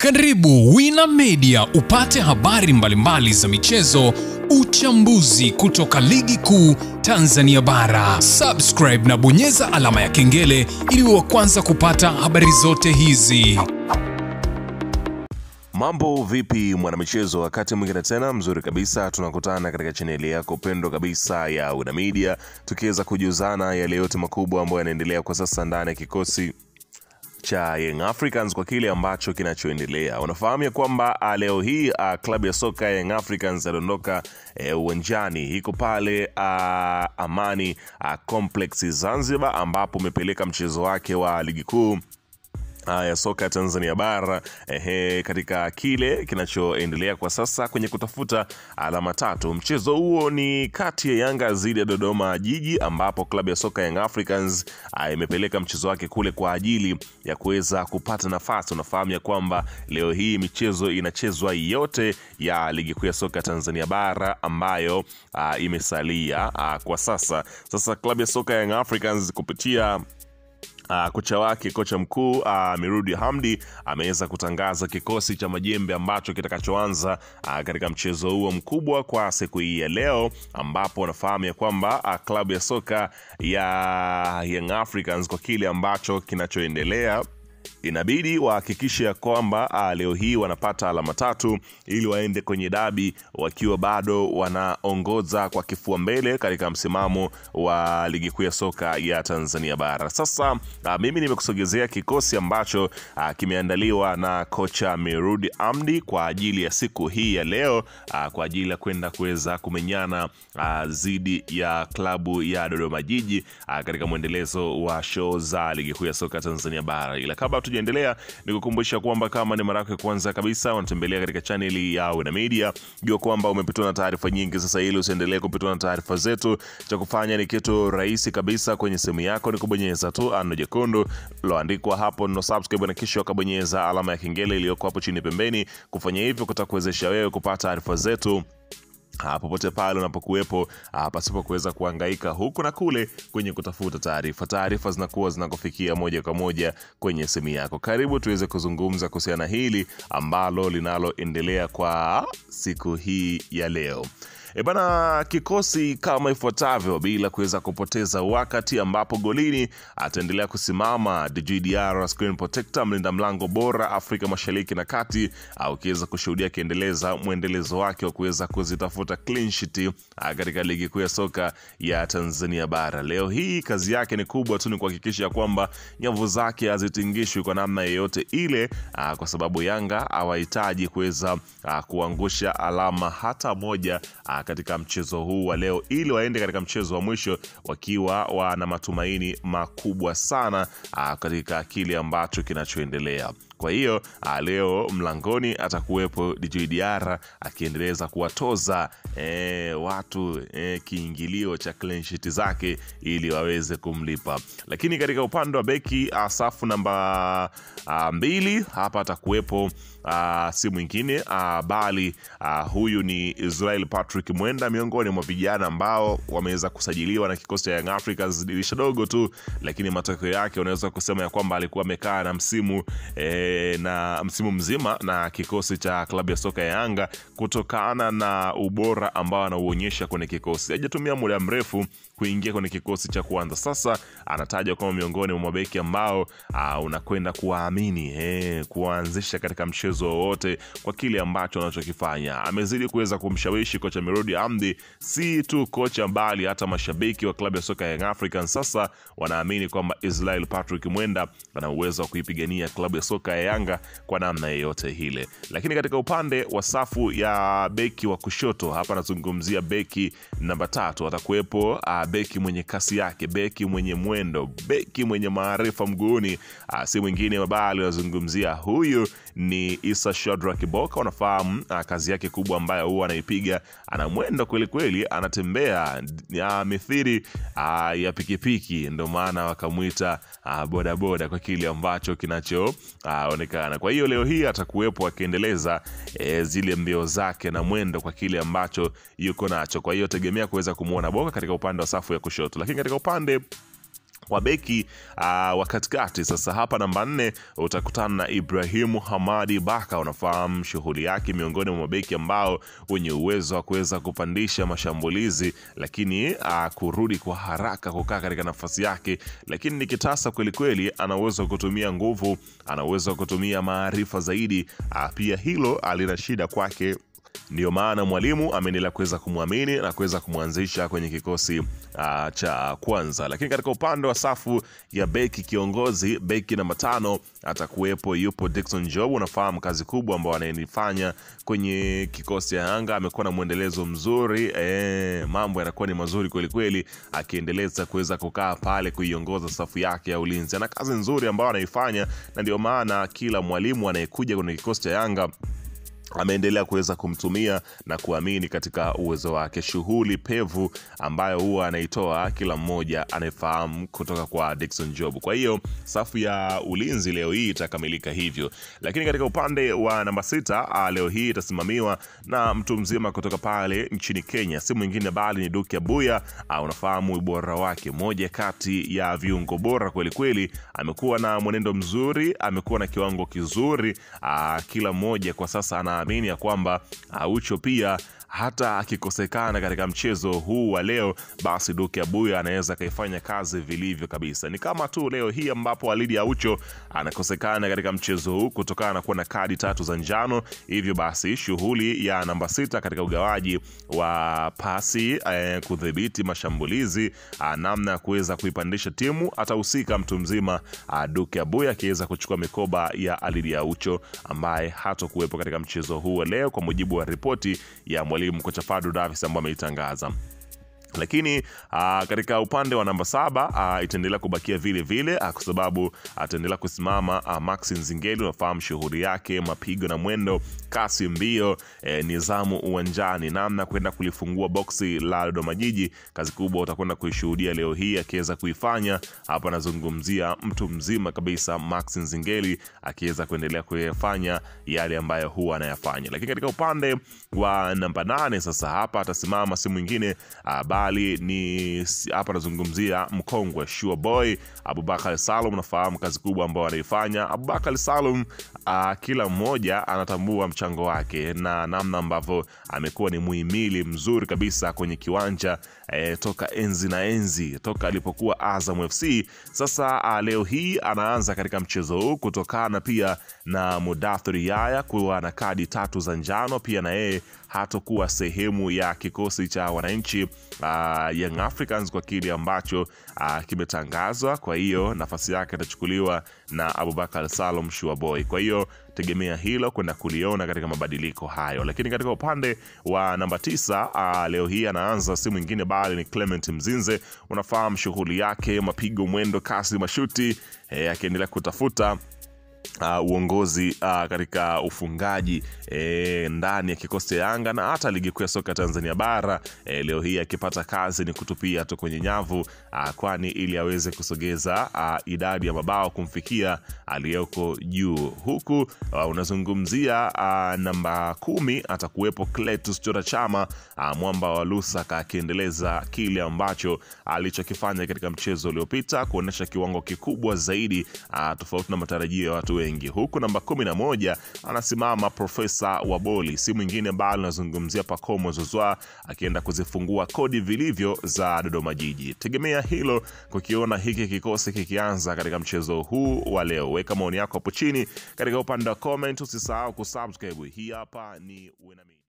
Karibu Wina Media upate habari mbalimbali za michezo, uchambuzi kutoka ligi kuu Tanzania bara. Subscribe na bonyeza alama ya kengele ili uwe wa kwanza kupata habari zote hizi. Mambo vipi mwanamichezo, wakati mwingine tena mzuri kabisa tunakutana katika chaneli yako pendwa kabisa ya Wina Media, tukiweza kujuzana yale yote makubwa ambayo yanaendelea kwa sasa ndani ya kikosi cha Young Africans kwa kile ambacho kinachoendelea. Unafahamu kwamba leo hii klabu ya soka Young Africans aliondoka uwanjani, iko pale Amani Complex Zanzibar, ambapo umepeleka mchezo wake wa ligi kuu ya soka Tanzania bara katika kile kinachoendelea kwa sasa kwenye kutafuta alama tatu. Mchezo huo ni kati ya Yanga dhidi ya Dodoma Jiji, ambapo klabu ya soka Young Africans imepeleka mchezo wake kule kwa ajili ya kuweza kupata nafasi. Unafahamu kwamba leo hii michezo inachezwa yote ya ligi kuu ya soka Tanzania bara ambayo imesalia kwa sasa. Sasa klabu ya soka Young Africans kupitia kocha wake, kocha mkuu Mirudi Hamdi, ameweza kutangaza kikosi cha majembe ambacho kitakachoanza katika mchezo huo mkubwa kwa siku hii ya leo, ambapo wanafahamu kwamba klabu ya soka ya Young Africans kwa kile ambacho kinachoendelea inabidi wahakikishe kwamba leo hii wanapata alama tatu ili waende kwenye dabi wakiwa bado wanaongoza kwa kifua mbele katika msimamo wa ligi kuu ya soka ya Tanzania bara. Sasa mimi nimekusogezea kikosi ambacho kimeandaliwa na kocha Mirudi Hamdi kwa ajili ya siku hii ya leo, kwa ajili ya kwenda kuweza kumenyana dhidi ya klabu ya Dodoma Jiji katika mwendelezo wa show za ligi kuu ya soka Tanzania bara. Ila kabla tujaendelea, nikukumbusha kwamba kama ni mara yako ya kwanza kabisa unatembelea katika chaneli ya Wina Media, jua kwamba umepitwa na taarifa nyingi. Sasa ili usiendelee kupitwa na taarifa zetu, cha kufanya ni kitu rahisi kabisa. Kwenye simu yako ni kubonyeza tu ano jekundu loandikwa hapo no subscribe, na kisha ukabonyeza alama ya kengele iliyoko hapo chini pembeni. Kufanya hivyo kutakuwezesha wewe kupata taarifa zetu popote pale unapokuwepo, pasipo kuweza kuhangaika huku na kule kwenye kutafuta taarifa. Taarifa zinakuwa zinakufikia moja kwa moja kwenye simu yako. Karibu tuweze kuzungumza kuhusiana hili ambalo linaloendelea kwa siku hii ya leo. Bana, kikosi kama ifuatavyo bila kuweza kupoteza wakati, ambapo golini ataendelea kusimama Djigui Diarra, screen protector, mlinda mlango bora Afrika Mashariki na Kati, au kiweza kushuhudia kiendeleza mwendelezo wake wa kuweza kuzitafuta clean sheet katika ligi kuu ya soka ya Tanzania bara. Leo hii kazi yake ni kubwa tu, ni kuhakikisha kwamba nyavu zake hazitingishwi kwa namna yoyote ile, kwa sababu Yanga hawahitaji kuweza kuangusha alama hata moja katika mchezo huu wa leo, ili waende katika mchezo wa mwisho wakiwa wana matumaini makubwa sana katika kile ambacho kinachoendelea. Kwa hiyo leo mlangoni atakuwepo Djigui Diarra akiendeleza kuwatoza watu kiingilio cha clean sheet zake ili waweze kumlipa. Lakini katika upande wa beki, safu namba 2, hapa atakuwepo si mwingine bali huyu ni Israel Patrick Mwenda, miongoni mwa vijana ambao wameweza kusajiliwa na kikosi cha Young Africans dirisha dogo tu, lakini matokeo yake unaweza kusema ya kwamba alikuwa amekaa na msimu mzima na kikosi cha klabu ya soka ya Yanga kutokana na ubora ambao anauonyesha kwenye kikosi. Hajatumia muda mrefu kuingia kwenye kikosi cha kwanza. Sasa anatajwa kama miongoni mwa mabeki ambao unakwenda kuwaamini kuanzisha katika mchezo wote kwa kile ambacho anachokifanya. Amezidi kuweza kumshawishi kocha Mirudi Hamdi, si tu kocha bali hata mashabiki wa klabu ya soka ya Young Africans sasa wanaamini kwamba Israel Patrick Mwenda ana uwezo wa kuipigania klabu ya soka ya Yanga kwa namna yoyote ile. Lakini katika upande wa safu ya beki wa kushoto, hapa nazungumzia beki namba 3, atakuwepo beki mwenye kasi yake, beki mwenye mwendo, beki mwenye maarifa mguuni, si mwingine bali nazungumzia huyu ni Issa Shadrack Boka. Unafahamu kazi yake kubwa ambayo huwa anaipiga, ana mwendo kweli kweli, anatembea mithiri ya pikipiki, ndio maana wakamuita boda boda kwa kile ambacho kinachoonekana. Kwa hiyo leo hii atakuwepo akiendeleza zile mbio zake na mwendo kwa kile ambacho yuko nacho. Kwa hiyo tegemea kuweza kumuona Boka katika upande wa safu ya kushoto. Lakini katika upande Kwa beki wa katikati sasa, hapa namba 4 utakutana na Ibrahimu Hamadi Baka. Unafahamu shughuli yake, miongoni mwa mabeki ambao wenye uwezo wa kuweza kupandisha mashambulizi, lakini kurudi kwa haraka kukaa katika nafasi yake, lakini ni kitasa kweli kweli. Ana uwezo wa kutumia nguvu, ana uwezo wa kutumia maarifa zaidi. Pia hilo alina shida kwake, ndio maana mwalimu ameendelea kuweza kumwamini na kuweza kumwanzisha kwenye kikosi cha kwanza. Lakini katika upande wa safu ya beki kiongozi, beki namba 5 atakuwepo, yupo Dickson Job. Unafahamu kazi kubwa ambayo anaifanya kwenye kikosi cha Yanga, amekuwa na muendelezo mzuri, mambo yanakuwa ni mazuri kweli kweli, akiendeleza kuweza kukaa pale kuiongoza safu yake ya ulinzi. Ana kazi nzuri ambayo anaifanya, na ndio maana kila mwalimu anayekuja kwenye kikosi cha Yanga ameendelea kuweza kumtumia na kuamini katika uwezo wake. Shughuli pevu ambayo huwa anaitoa kila mmoja anayefahamu kutoka kwa Dickson Job. Kwa hiyo safu ya ulinzi leo hii itakamilika hivyo. Lakini katika upande wa namba 6 leo hii itasimamiwa na mtu mzima kutoka pale nchini Kenya, si mwingine bali ni Duke Abuya. Unafahamu ubora wake, moja kati ya viungo bora kweli kweli. Amekuwa na mwenendo mzuri, amekuwa na kiwango kizuri. Kila mmoja kwa sasa anaamini ya kwamba Aucho pia hata akikosekana katika mchezo huu wa leo, basi Duke Abuya anaweza kaifanya kazi vilivyo kabisa. Ni kama tu leo hii ambapo Walidi Aucho anakosekana katika mchezo huu kutokana na kuwa na kadi 3 za njano. Hivyo basi shughuli ya namba 6 katika ugawaji wa pasi, kudhibiti mashambulizi, namna ya kuweza kuipandisha timu, atahusika mtu mzima Duke Abuya, akiweza kuchukua mikoba ya Walidi Aucho ambaye hatakuwepo katika mchezo huu leo, kwa mujibu wa ripoti ya mwalimu kocha Fadlu Davis ambaye ameitangaza. Lakini katika upande wa namba 7 itaendelea kubakia vile vile, kwa sababu ataendelea kusimama Maxi Nzingeli. Unafahamu shughuli yake, mapigo na mwendo, kasi, mbio, nizamu uwanjani, namna kwenda kulifungua boksi la Dodoma Jiji. Kazi kubwa utakwenda kuishuhudia leo hii akiweza kuifanya. Hapa nazungumzia mtu mzima kabisa Maxi Nzingeli, akiweza kuendelea kuyafanya yale ambayo huwa anayafanya. Lakini katika upande wa namba 8 sasa, hapa atasimama si mwingine bali ni hapa nazungumzia mkongwe Sure Boy Abubakar Salum. Unafahamu kazi kubwa ambayo anaifanya Abubakar Salum. Kila mmoja anatambua mchango wake na namna ambavyo amekuwa ni muhimili mzuri kabisa kwenye kiwanja toka enzi na enzi, toka alipokuwa Azam FC. Sasa leo hii anaanza katika mchezo huu kutokana pia na Mudathir Yahya kuwa na kadi 3 za njano. Pia na yeye hatakuwa sehemu ya kikosi cha wananchi Young Africans kwa kile ambacho kimetangazwa. Kwa hiyo nafasi yake itachukuliwa na Abubakar Salum Sure Boy. Kwa hiyo tegemea hilo kwenda kuliona katika mabadiliko hayo. Lakini katika upande wa namba 9 leo hii anaanza si mwingine bali ni Clement Mzinze. Unafahamu shughuli yake, mapigo, mwendo, kasi, mashuti, akiendelea kutafuta uongozi katika ufungaji ndani ya kikosi cha Yanga na hata ligi kuu ya soka Tanzania bara. Leo hii akipata kazi ni kutupia tu kwenye nyavu, kwani ili aweze kusogeza idadi ya mabao kumfikia aliyoko juu. Huku unazungumzia namba 10 atakuwepo Cletus Chota Chama, mwamba wa Lusaka, akiendeleza kile ambacho alichokifanya katika mchezo uliopita, kuonesha kiwango kikubwa zaidi tofauti na matarajio ya watu wengi. Huku namba 11 anasimama Profesa Waboli, si mwingine bali nazungumzia Pacome Zouzoua, akienda kuzifungua kodi vilivyo za Dodoma Jiji. Tegemea hilo kukiona hiki kikosi kikianza katika mchezo huu wa leo. Weka maoni yako hapo chini katika upande wa comment, usisahau kusubscribe. Hii hapa ni Wena Media.